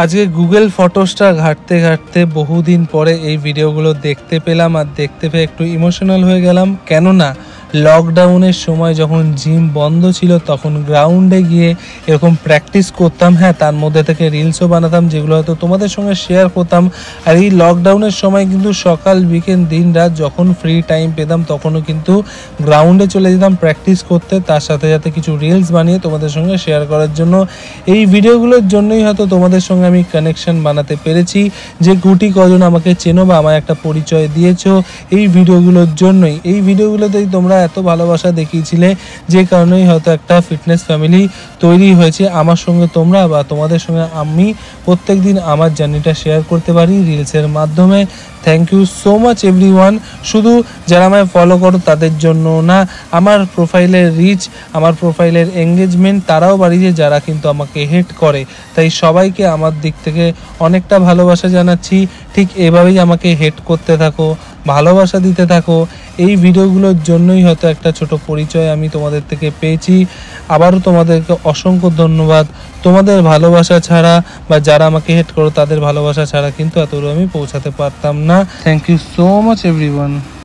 আজকে গুগল ফটোসটা ঘাঁটতে ঘাঁটতে বহুদিন পরে এই ভিডিওগুলো দেখতে পেলাম, আর দেখতে পেয়ে একটু ইমোশনাল হয়ে গেলাম। কেননা লকডাউনের সময় যখন জিম বন্ধ ছিল তখন গ্রাউন্ডে গিয়ে এরকম প্র্যাকটিস করতাম। হ্যাঁ, তার মধ্যে থেকে রিলসও বানাতাম, যেগুলো হয়তো তোমাদের সঙ্গে শেয়ার করতাম। আর এই লকডাউনের সময় কিন্তু সকাল বিকেল দিন রাত যখন ফ্রি টাইম পেতাম তখনও কিন্তু গ্রাউন্ডে চলে যেতাম প্র্যাকটিস করতে, তার সাথে সাথে কিছু রিলস বানিয়ে তোমাদের সঙ্গে শেয়ার করার জন্য। এই ভিডিওগুলোর জন্যই হয়তো তোমাদের সঙ্গে আমি কানেকশন বানাতে পেরেছি, যে গুটি কজন আমাকে চেনো বা আমার একটা পরিচয় দিয়েছো এই ভিডিওগুলোর জন্যই। এই ভিডিওগুলোতেই তোমরা এত ভালোবাসা দেখিয়েছিলে, যে কারণেই হয়তো একটা ফিটনেস ফ্যামিলি তৈরি হয়েছে আমার সঙ্গে তোমরা বা তোমাদের সঙ্গে আমি প্রত্যেক দিন আমার জার্নিটা শেয়ার করতে পারি রিলসের মাধ্যমে। Thank you so much everyone. শুধু যারা আমায় ফলো করো তাদের জন্য না, আমার প্রোফাইলের রিচ, আমার প্রোফাইলের এঙ্গেজমেন্ট তারাও বাড়িয়েছে যারা কিন্তু আমাকে হেট করে। তাই সবাইকে আমার দিক থেকে অনেকটা ভালোবাসা জানাচ্ছি। ঠিক এভাবেই আমাকে হেট করতে থাকো, ভালোবাসা দিতে থাকো। এই ভিডিওগুলোর জন্যই হয়তো একটা ছোট পরিচয় আমি তোমাদের থেকে পেয়েছি। আবারও তোমাদেরকে অসংখ্য ধন্যবাদ। তোমাদের ভালোবাসা ছাড়া বা যারা আমাকে হেট করো তাদের ভালোবাসা ছাড়া কিন্তু এতদূর আমি পৌঁছাতে পারতাম না। Thank you so much everyone.